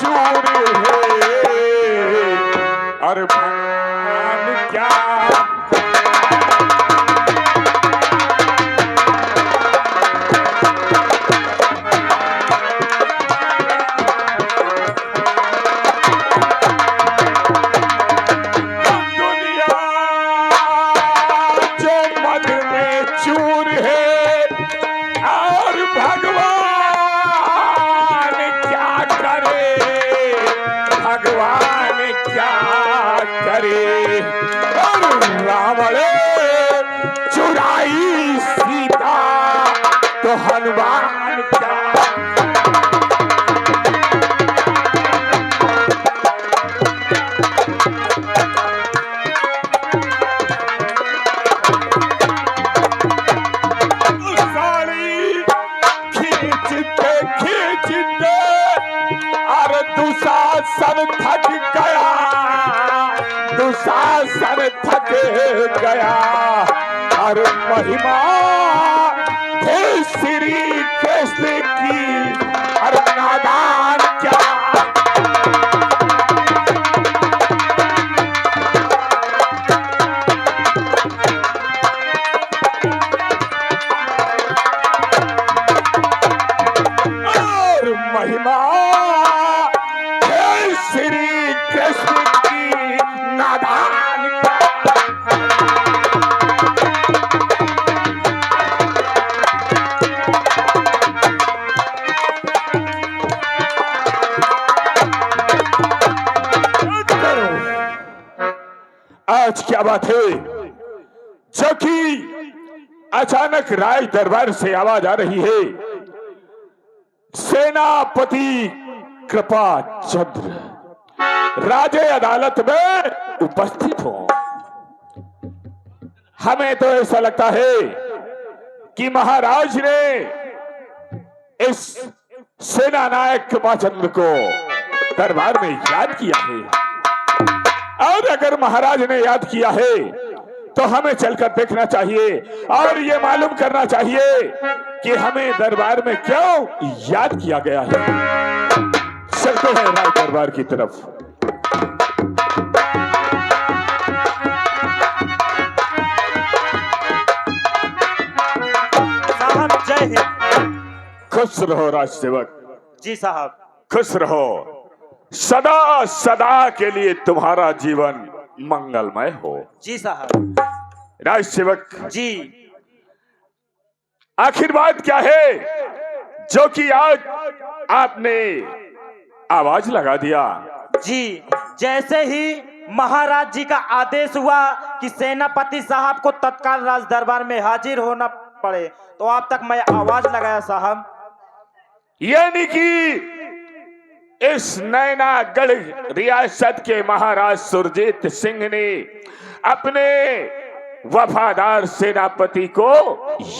चूर है और भगवान क्या चुराई सीता तो हनुमान क्या साड़ी खींचते खींचते और दुशासन थक गया, दुशासन थक गया और महिमा हे श्री कृष्ण की और नादान क्या और महिमा हे श्री कृष्ण की नादान आज क्या बात है जो कि अचानक राज दरबार से आवाज आ रही है, सेनापति कृपाचंद्र राजे अदालत में उपस्थित हो। हमें तो ऐसा लगता है कि महाराज ने इस सेना नायक कृपाचंद्र को दरबार में याद किया है, और अगर महाराज ने याद किया है तो हमें चलकर देखना चाहिए और ये मालूम करना चाहिए कि हमें दरबार में क्यों याद किया गया है। चलते हैं राज दरबार की तरफ। साहब जय हिंद। खुश रहो राज सेवक। जी साहब। खुश रहो, सदा सदा के लिए तुम्हारा जीवन मंगलमय हो। जी साहब। राज सेवक जी। आखिर बात क्या है जो कि आज आपने आवाज लगा दिया? जी, जैसे ही महाराज जी का आदेश हुआ कि सेनापति साहब को तत्काल राज दरबार में हाजिर होना पड़े, तो आप तक मैं आवाज लगाया साहब। यानी कि इस नैनागढ़ रियासत के महाराज सुरजीत सिंह ने अपने वफादार सेनापति को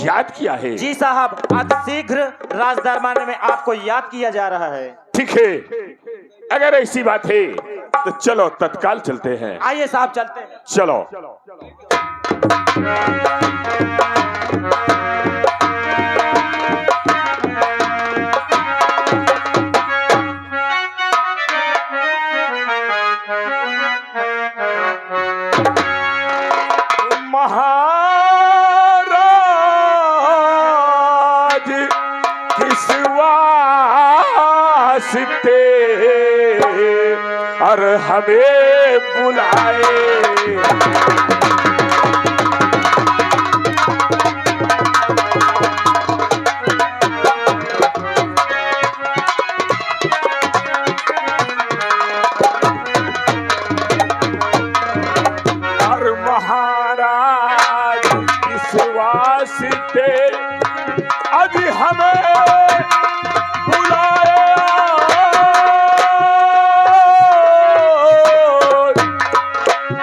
याद किया है। जी साहब, आज शीघ्र राज दरबार में आपको याद किया जा रहा है। ठीक है, अगर ऐसी बात है तो चलो तत्काल चलते हैं। आइए साहब, चलते हैं। चलो। महाराज किस वास्ते और हमें बुलाए, और महाराज किस वास्ते आज हमें बुलाए,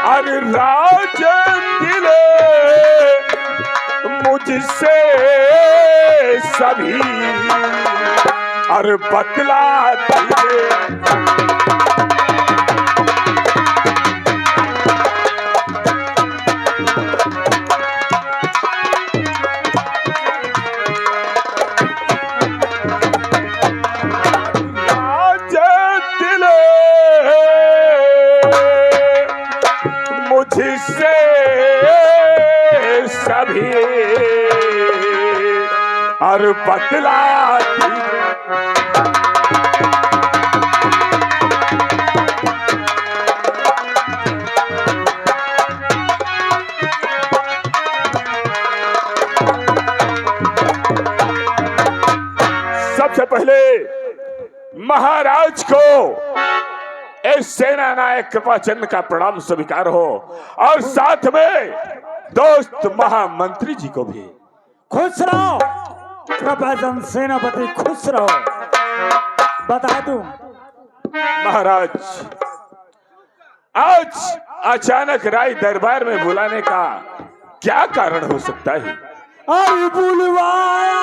और राज दिले मुझसे सभी और बतला दिए, राज और बतलाती सबसे पहले महाराज को इस सेना नायक कृपाचंद का प्रणाम स्वीकार हो और साथ में दोस्त महामंत्री जी को भी। खुश रहो कृपाचंद सेनापति, खुश रहो। बता दूं महाराज, आज अचानक राय दरबार में बुलाने का क्या कारण हो सकता है? अरे बुलवाया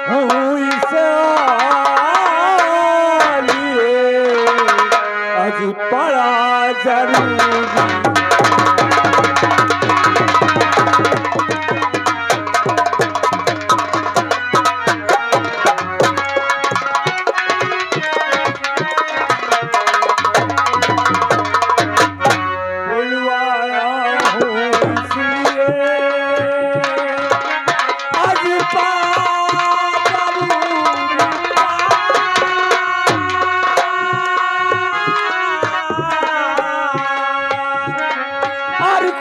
हूँ इस लिए, आज बड़ा जरूरी।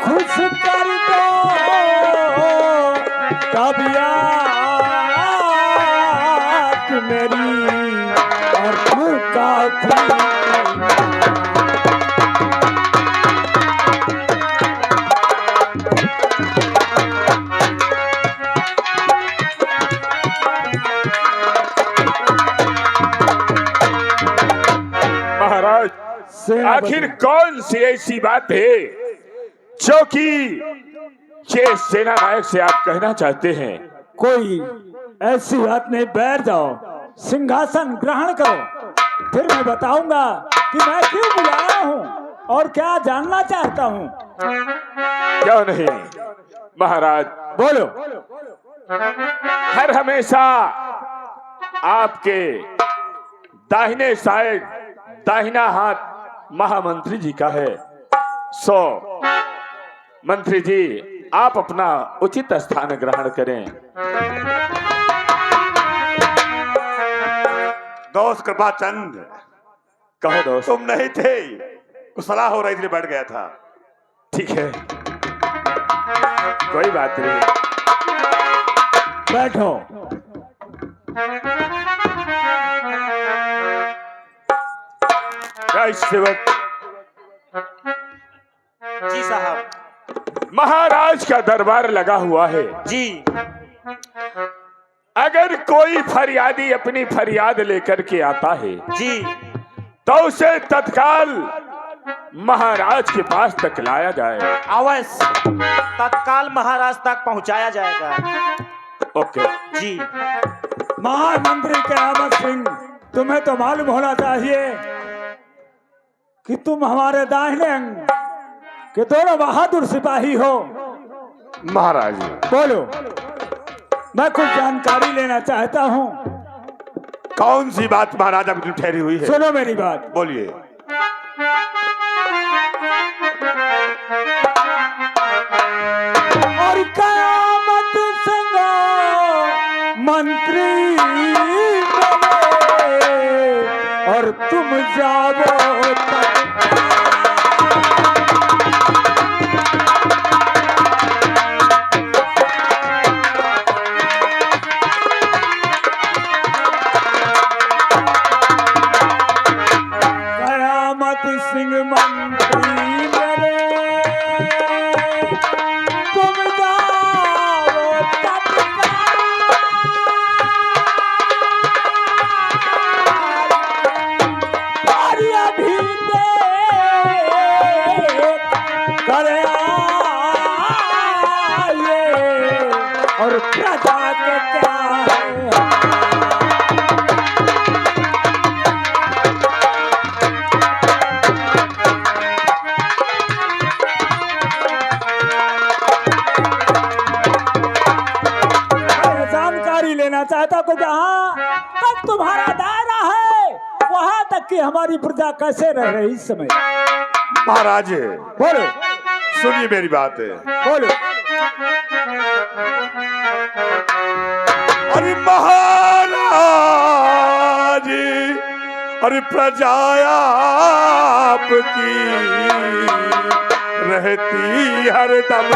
खुश कर दो तबियत मेरी और तू काफी। महाराज, आखिर कौन सी ऐसी बात है जो कि ये सेना नायक से आप कहना चाहते हैं? कोई ऐसी बात नहीं, बैठ जाओ, सिंहासन ग्रहण करो, फिर मैं बताऊंगा कि मैं क्यों बुलाया हूँ और क्या जानना चाहता हूँ। क्यों नहीं महाराज, बोलो। हर हमेशा आपके दाहिने साइड दाहिना हाथ महामंत्री जी का है। सो मंत्री जी, आप अपना उचित स्थान ग्रहण करें। दोस्त कृपाचंद, कहो दोस्त। तुम नहीं थे, कुछ सलाह हो रही थी, बैठ गया था। ठीक है, कोई बात नहीं, बैठो। राज सेवक जी साहब। महाराज का दरबार लगा हुआ है जी। अगर कोई फरियादी अपनी फरियाद लेकर के आता है जी तो उसे तत्काल महाराज के पास तक लाया जाए। अवश्य तत्काल महाराज तक पहुंचाया जाएगा। ओके जी। महामंत्री कयामत सिंह, तुम्हें तो मालूम होना चाहिए कि तुम हमारे दाहिने अंग के दोनों बहादुर सिपाही हो। महाराज, बोलो, मैं कुछ जानकारी लेना चाहता हूँ। कौन सी बात महाराज अभी ठहरी हुई है? सुनो मेरी बात। बोलिए। और कयामत सिंह मंत्री बने और तुम जाओ सिंह मंत्री मेरे, तुम जाओ तत्काल अभी करे आए और प्रजा के क्या है। लेना चाहता को जहाँ तक तुम्हारा दायरा है वहां तक कि हमारी प्रजा कैसे रह रही इस समय। महाराज, बोलो। सुनिए मेरी बात। बोलो। अरे महाराज, अरे प्रजा आपकी रहती हरदम।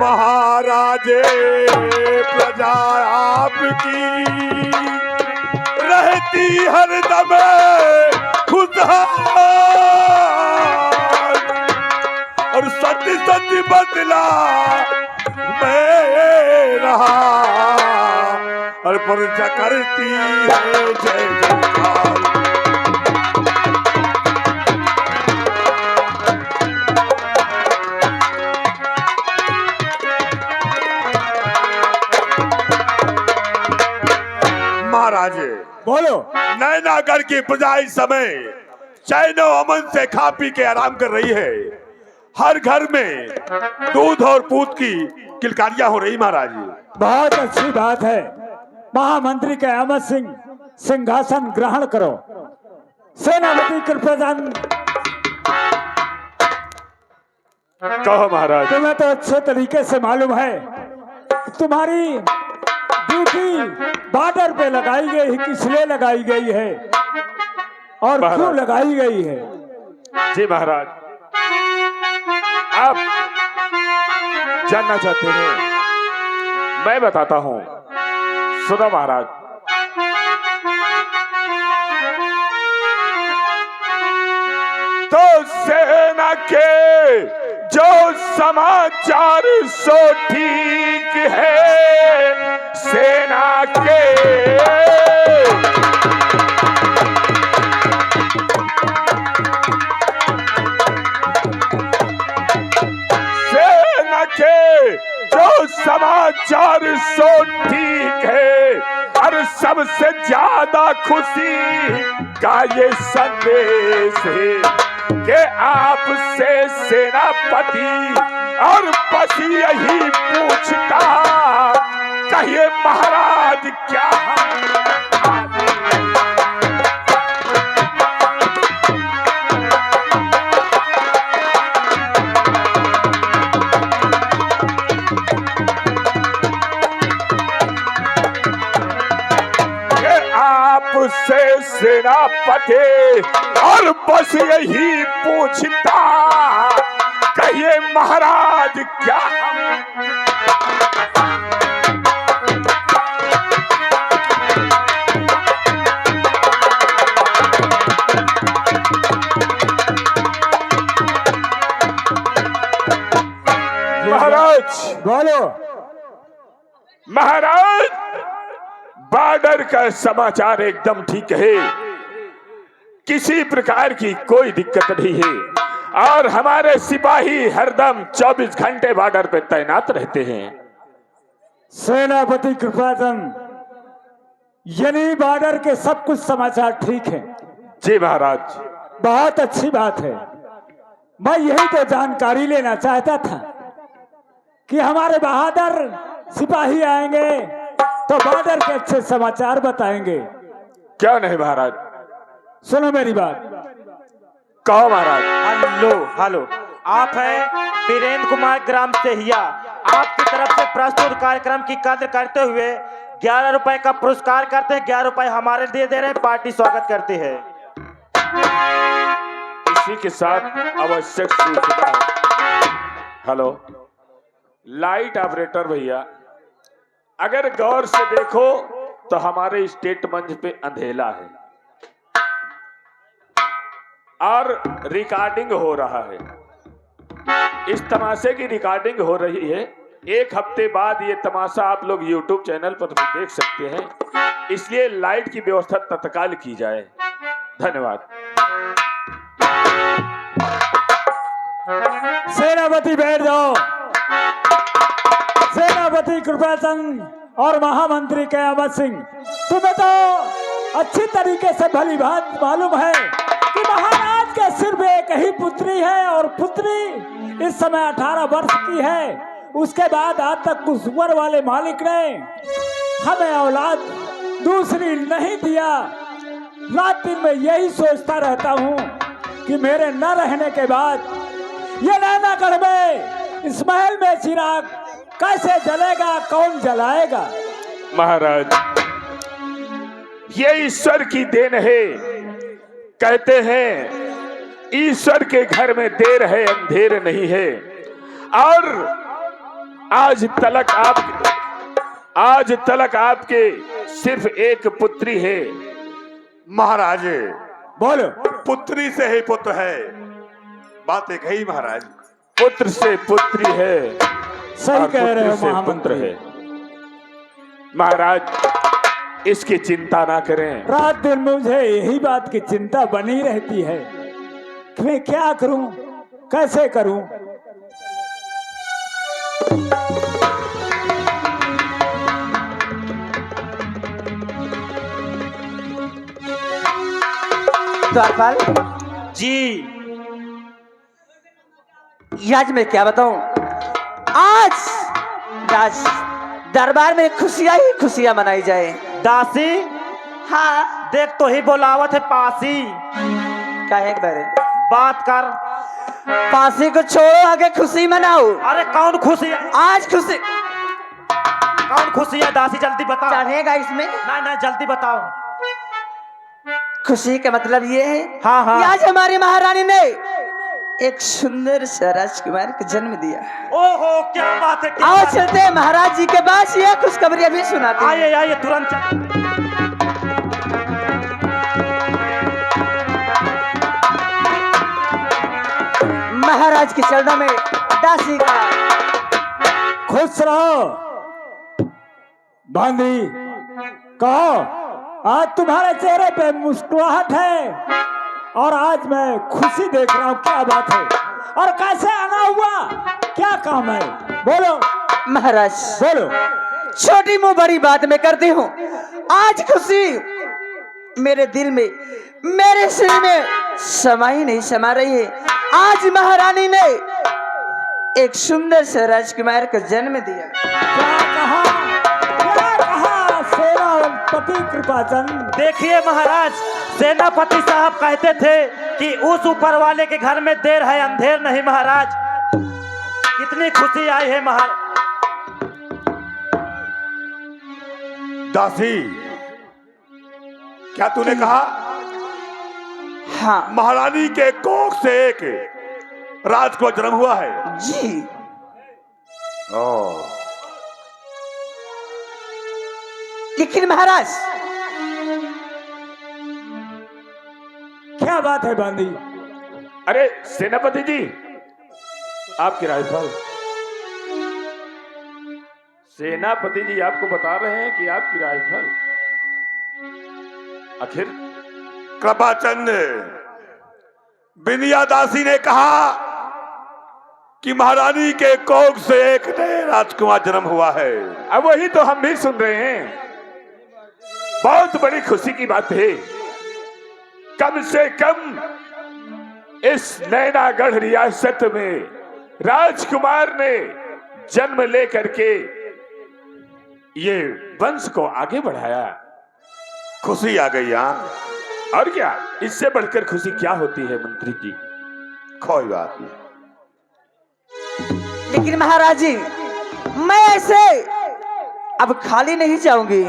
महाराजे प्रजा आपकी रहती हरदम खुशहाल, और सच सच बदला मैं रहा, और प्रजा करती है जय जयकार। महाराज बोलो। नैनागढ़ की प्रजा इस समय चैनो अमन से खा पी के आराम कर रही है। हर घर में दूध और पूत की किलकारियां हो रही महाराज। बहुत अच्छी बात है। महामंत्री के अहमद सिंह सिंहासन ग्रहण करो। सेनापति कृपाचंद, कहो महाराज। तुम्हें तो अच्छे तरीके से मालूम है कि तुम्हारी ड्यूटी बॉर्डर पे लगाई गई है, किस लिए लगाई गई है और क्यों लगाई गई है? जी महाराज, आप जानना चाहते हैं, मैं बताता हूं। सुनो महाराज, तो सेना के जो समाचार सो ठीक है, सेना के जो समाचार सो ठीक है, और सबसे ज्यादा खुशी का ये संदेश है कि आपसे सेनापति और बस यही पूछता, कहिए महाराज क्या आपसे सेनापति और बस यही पूछता, कहिए महाराज क्या महाराज? बोलो। महाराज, बॉर्डर का समाचार एकदम ठीक है, किसी प्रकार की कोई दिक्कत नहीं है, और हमारे सिपाही हरदम 24 घंटे बॉर्डर पे तैनात रहते हैं। सेनापति कृपाचंद, यानी बॉर्डर के सब कुछ समाचार ठीक है? जी महाराज। बहुत अच्छी बात है। मैं यही तो जानकारी लेना चाहता था कि हमारे बहादुर सिपाही आएंगे तो बॉर्डर के अच्छे समाचार बताएंगे। क्या नहीं महाराज? सुनो मेरी बात। कहो महाराज। हेलो, आप हैं वीरेंद्र कुमार ग्राम सेहिया। आपकी तरफ से प्रस्तुत कार्यक्रम की कद्र करते हुए 11 रुपए का पुरस्कार करते हैं। 11 रुपए हमारे लिए दे रहे हैं। पार्टी स्वागत करती है। इसी के साथ आवश्यक सूचना। हेलो, लाइट ऑपरेटर भैया, अगर गौर से देखो तो हमारे स्टेट मंच पे अंधेला है और रिकॉर्डिंग हो रहा है। इस तमाशे की रिकॉर्डिंग हो रही है। 1 हफ्ते बाद ये तमाशा आप लोग YouTube चैनल पर भी देख सकते हैं, इसलिए लाइट की व्यवस्था तत्काल की जाए। धन्यवाद। सेनापति बैठ जाओ। सेनापति कृपाचंद और महामंत्री के अहमद सिंह, तुम्हें तो अच्छी तरीके से भली बात मालूम है कि महाराज के सिर्फ एक ही पुत्री है और पुत्री इस समय 18 वर्ष की है। उसके बाद आज तक उस वर वाले मालिक ने हमें औलाद दूसरी नहीं दिया। रात दिन में यही सोचता रहता हूँ कि मेरे न रहने के बाद ये नैनागढ़ में इस महल में चिराग कैसे जलेगा, कौन जलाएगा। महाराज, ये ईश्वर की देन है। कहते हैं ईश्वर के घर में देर है अंधेर नहीं है। और आज तलक आपके सिर्फ एक पुत्री है। महाराज, बोलो। पुत्री से ही पुत्र है, बात एक है ही महाराज। पुत्र से पुत्री है, सही और कह रहे हो पुत्र से पुत्र महामंत्री। है। महाराज, इसकी चिंता ना करें। रात दिन मुझे यही बात की चिंता बनी रहती है कि मैं क्या करूं, कैसे करूं। द्वारपाल जी, आज मैं क्या बताऊं। आज राज दरबार में खुशियां ही खुशियां मनाई जाए। दासी हाँ, देख तो ही बोलावत है पासी। कहे बारे बात कर। पासी को छोड़ो, आगे खुशी मनाओ। अरे कौन खुशी है? आज खुशी कौन खुशी है दासी, जल्दी बताओ। चढ़ेगा इसमें। नहीं जल्दी बताओ। खुशी का मतलब ये है हाँ हाँ। कि आज हमारी महारानी ने एक सुंदर सा राजकुमार को जन्म दिया। ओहो, क्या बात है, क्या आओ बात है। चलते हैं महाराज जी के पास, ये खुशखबरी अभी सुनाते हैं। आइए आइए तुरंत चल। महाराज के चरणों में दासी का। खुश रहो बांदी। कहो, आज तुम्हारे चेहरे पे मुस्कुराहट है और आज मैं खुशी देख रहा हूँ। क्या बात है और कैसे आना हुआ, क्या काम है, बोलो महाराज बोलो। छोटी मुंह बड़ी बात मैं करती हूँ। आज खुशी मेरे दिल में, मेरे सिर में समा ही नहीं समा रही है। आज महारानी ने एक सुंदर से राजकुमार को जन्म दिया। क्या कहा सेनापति कृपाचंद। देखिए महाराज, सेनापति साहब कहते थे कि उस ऊपर वाले के घर में देर है अंधेर नहीं। महाराज, कितनी खुशी आई है महाराज। दासी, क्या तूने कहा? हाँ महारानी के कोख से एक राज को जन्म हुआ है। जी। लेकिन महाराज, क्या बात है बांदी। अरे सेनापति जी, आपकी राइफल। सेनापति जी आपको बता रहे हैं कि आपकी राइफल। आखिर कृपाचंद, बिनिया दासी ने कहा कि महारानी के कोख से एक नए राजकुमार जन्म हुआ है। अब वही तो हम भी सुन रहे हैं। बहुत बड़ी खुशी की बात है। कम से कम इस नैनागढ़ रियासत में राजकुमार ने जन्म लेकर के ये वंश को आगे बढ़ाया। खुशी आ गई। यहाँ और क्या, इससे बढ़कर खुशी क्या होती है मंत्री जी। कोई बात नहीं। लेकिन महाराज जी, मैं ऐसे अब खाली नहीं जाऊंगी।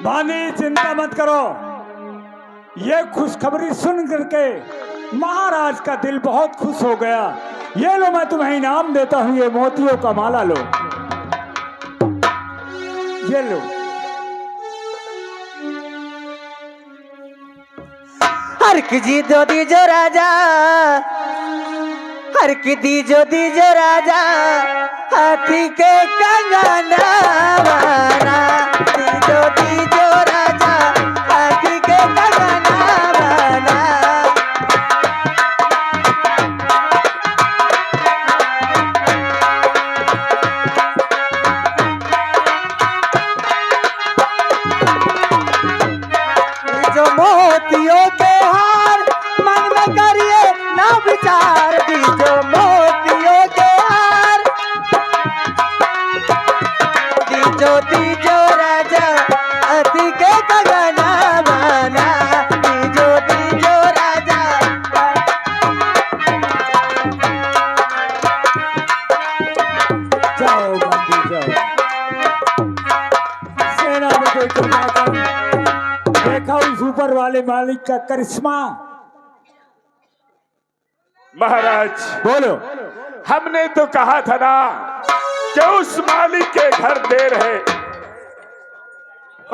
बांदी, चिंता मत करो। ये खुशखबरी सुन करके महाराज का दिल बहुत खुश हो गया। ये लो, मैं तुम्हें इनाम देता हूँ, ये मोतियों का माला लो, ये लो। हर की जी दो दीजो राजा, हर की दीजो राजा, हाथी के कंगना वाला। दीजो राजा, हाथी के कंगना वाला। जो मोतियों के हार मन में करिए ना विचार। दीजो मोतियों के हार के कंगना बना दीजो राजा। जाओ मंदिर जाओ। सेनापति कृपाकर, देखा उस ऊपर वाले मालिक का करिश्मा। महाराज, बोलो। हमने तो कहा था ना कि उस मालिक के घर देर है,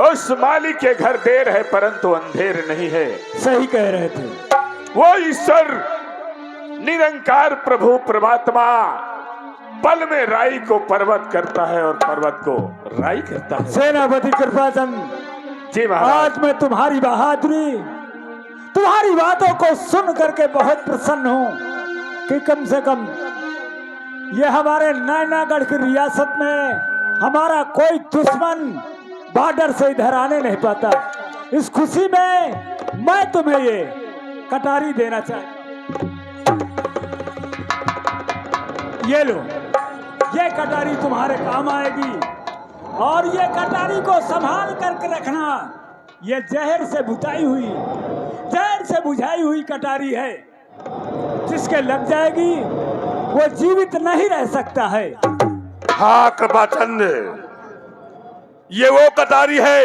उस मालिक के घर देर है परंतु अंधेर नहीं है। सही कह रहे थे। वो ईश्वर निरंकार प्रभु परमात्मा पल में राई को पर्वत करता है और पर्वत को राई करता है। सेनापति कृपाचंद, जी महाराज। आज मैं तुम्हारी बहादुरी, तुम्हारी बातों को सुन करके बहुत प्रसन्न हूँ कि कम से कम ये हमारे नैनागढ़ की रियासत में हमारा कोई दुश्मन बॉर्डर से इधर आने नहीं पाता। इस खुशी में मैं तुम्हें ये कटारी देना चाहता। ये लो, ये कटारी तुम्हारे काम आएगी और ये कटारी को संभाल करके रखना। ये जहर से बुझाई हुई कटारी है, जिसके लग जाएगी वो जीवित नहीं रह सकता है। हाँ कृपाचंद, ये वो कटारी है,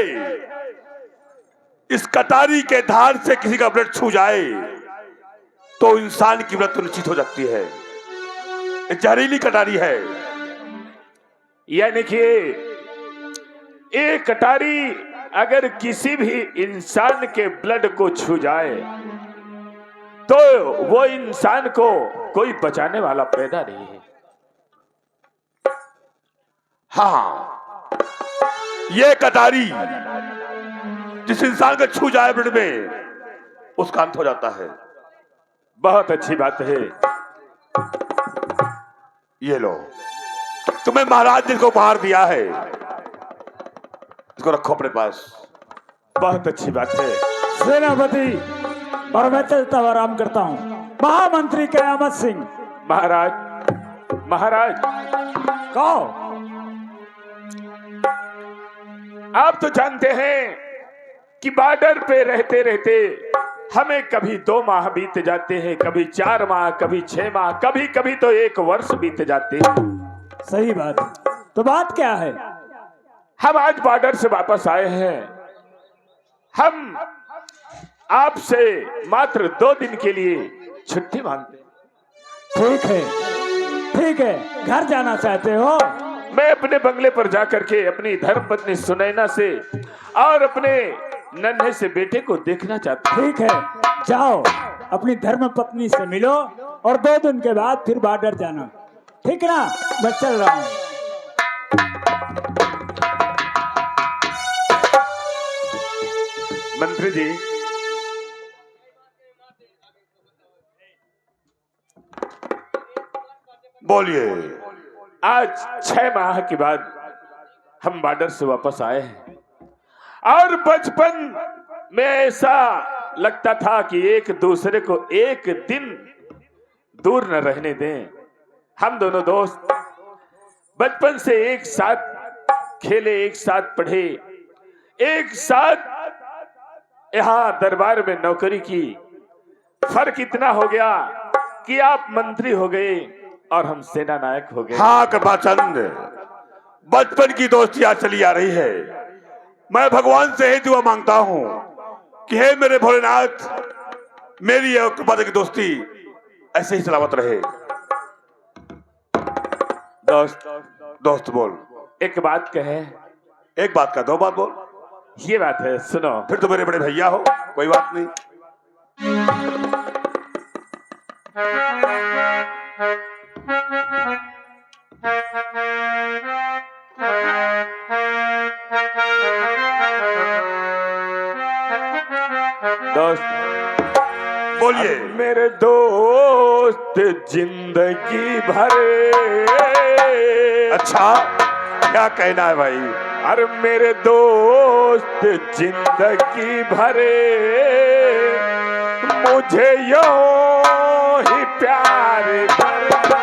इस कटारी के धार से किसी का ब्लड छू जाए तो इंसान की मृत्यु निश्चित हो जाती है। ये जहरीली कटारी है। यानी कि एक कटारी अगर किसी भी इंसान के ब्लड को छू जाए तो वो इंसान को कोई बचाने वाला पैदा नहीं है। हाँ, ये कटारी जिस इंसान का छू जाए ब्लड में उसका अंत हो जाता है। बहुत अच्छी बात है। ये लो, तुम्हें महाराज ने इसको उपहार दिया है, इसको रखो अपने पास। बहुत अच्छी बात है। सेनापति, और मैं चलता हुआ आराम करता हूँ। महामंत्री कयामत सिंह। महाराज, महाराज, कहो। आप तो जानते हैं कि बॉर्डर पे रहते रहते हमें कभी 2 माह बीत जाते हैं, कभी 4 माह, कभी 6 माह, कभी कभी तो 1 वर्ष बीत जाते हैं। सही बात है। तो बात क्या है? हम आज बॉर्डर से वापस आए हैं। हम आपसे मात्र 2 दिन के लिए छुट्टी मांगते हैं। ठीक है, ठीक है। घर जाना चाहते हो? मैं अपने बंगले पर जाकर के अपनी धर्मपत्नी सुनैना से और अपने नन्हे से बेटे को देखना चाहता हूं। ठीक है, जाओ अपनी धर्म पत्नी से मिलो और 2 दिन के बाद फिर बॉर्डर जाना। ठीक ना? मैं चल रहा हूँ। मंत्री जी, बोलिए। आज 6 माह के बाद हम बॉर्डर से वापस आए हैं और बचपन में ऐसा लगता था कि एक दूसरे को एक दिन दूर न रहने दें। हम दोनों दोस्त बचपन से एक साथ खेले, एक साथ पढ़े, एक साथ यहाँ दरबार में नौकरी की। फर्क इतना हो गया कि आप मंत्री हो गए और हम सेना नायक हो गए। हाँ कृपाचंद, बचपन की दोस्ती आज चली आ रही है। मैं भगवान से ही दुआ मांगता हूँ कि हे मेरे भोलेनाथ, मेरी और कृपाचंद की दोस्ती ऐसे ही सलामत रहे। दोस्त बोल। एक बात कहे। एक बात का 2 बात बोल। ये बात है, सुनो। फिर तो मेरे बड़े भैया हो, कोई बात नहीं। दोस्त बोलिए। मेरे दोस्त जिंदगी भर। अच्छा, क्या कहना है भाई? अरे मेरे दोस्त जिंदगी भर मुझे यूं ही प्यार करना।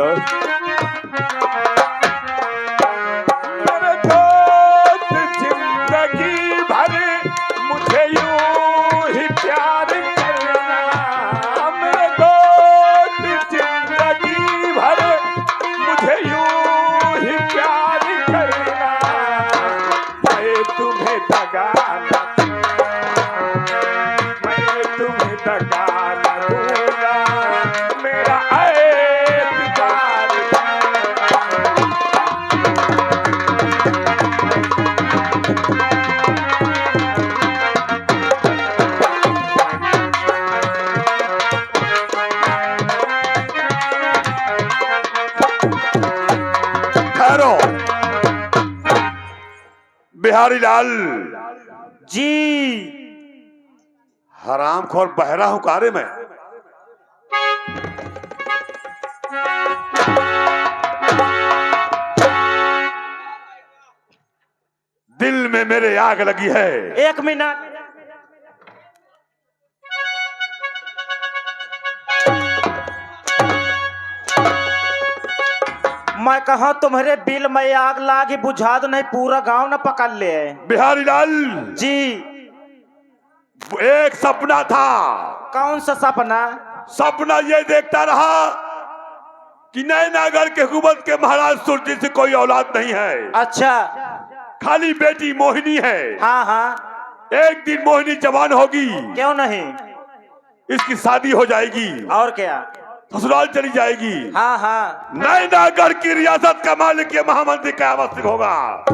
दोस्त। मेरे दोस्त जिंदगी भर मुझे यूं ही प्यार करना, मेरे दोस्त जिंदगी भर मुझे यूं ही प्यार करना, मैं तुम्हें दगा न मैं तुम्हें दगा न दूंगा, मेरा एतबार ठहरो बिहारी लाल, जी हरामखोर बहरा हूं कारे मैं। दिल में मेरे आग लगी है। 1 मिनट। मैं कहा तुम्हारे बिल में आग लागी बुझा दो, नहीं पूरा गांव न पकड़ ले। बिहारी लाल, जी एक सपना था। कौन सा सपना? सपना ये देखता रहा कि नैनागढ़ के हुकूमत के महाराज सुरजीत से कोई औलाद नहीं है, अच्छा। खाली बेटी मोहिनी है। हाँ हाँ। एक दिन मोहिनी जवान होगी, क्यों नहीं, इसकी शादी हो जाएगी और क्या। ससुराल चली जाएगी। हाँ हाँ। नैनागढ़ की रियासत का मालिक ये महामंत्री का आवश्यक होगा,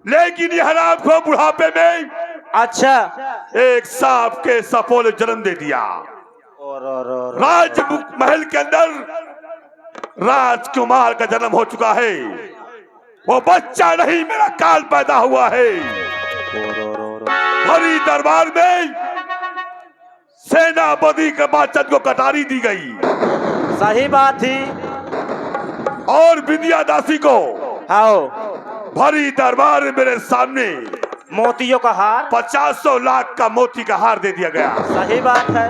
लेकिन ये हराम को बुढ़ापे में अच्छा। एक सांप के सपोले जन्म दे दिया। और राज महल के अंदर राजकुमार का जन्म हो चुका है। वो बच्चा नहीं, मेरा काल पैदा हुआ है। हरी दरबार में सेनापति कृपाचंद को कटारी दी गई, सही बात थी। और विद्या दासी को आओ भरी दरबार में मेरे सामने मोतियों का हार। 50 लाख का मोती का हार दे दिया गया। सही बात है।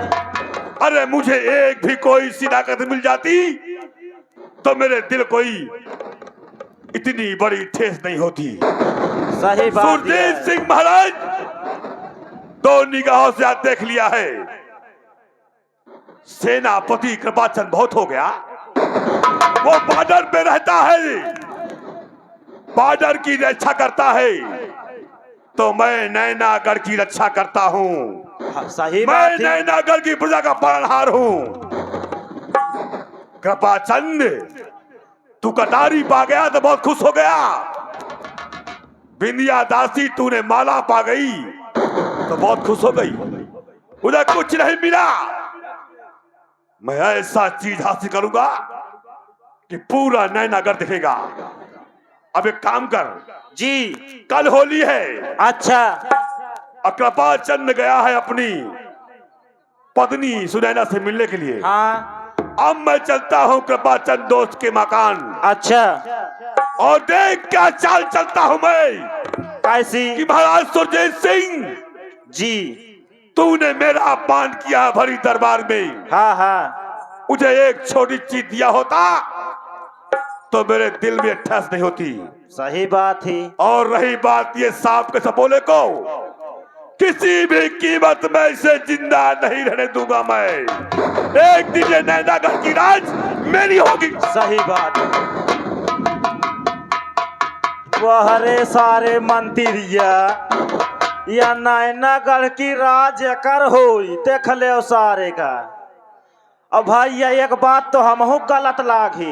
अरे मुझे एक भी कोई सिदाकत मिल जाती तो मेरे दिल कोई इतनी बड़ी ठेस नहीं होती। सही बात सुरजीत है। सिंह महाराज 2 निगाहों से आज देख लिया है। सेनापति कृपाचंद बहुत हो गया, वो बॉर्डर पे रहता है, बॉर्डर की रक्षा करता है, तो मैं नैनागढ़ की रक्षा करता हूँ। हाँ, सही मैं बात थी। नैनागढ़ की प्रजा का पालनहार हूँ। कृपाचंद, तू कटारी पा गया तो बहुत खुश हो गया। विंध्या दासी तूने माला पा गई तो बहुत खुश हो गई। उधर कुछ नहीं मिला, मैं ऐसा चीज हासिल करूंगा कि पूरा नैनागढ़ दिखेगा। अब एक काम कर जी। कल होली है। अच्छा। कृपाचंद गया है अपनी पत्नी सुनैना से मिलने के लिए। हाँ। अब मैं चलता हूँ कृपाचंद दोस्त के मकान। अच्छा। और देख क्या चाल चलता हूँ मैं कैसी? कि महाराज सुरजीत सिंह जी। तूने मेरा अपमान किया भरी दरबार में। हाँ हाँ। मुझे एक छोटी चीज दिया होता तो मेरे दिल में ठस नहीं होती। सही बात थी। और रही बात ये सांप के सपोले को, किसी भी कीमत में इसे जिंदा नहीं रहने दूंगा मैं। एक दिन ये नैनागढ़ की राज मेरी होगी। सही बात। वह रे सारे मंत्रिया या नैनागढ़ की राज कर होई देख ले सारे का। अब भाई एक बात तो हमहू गलत लागी।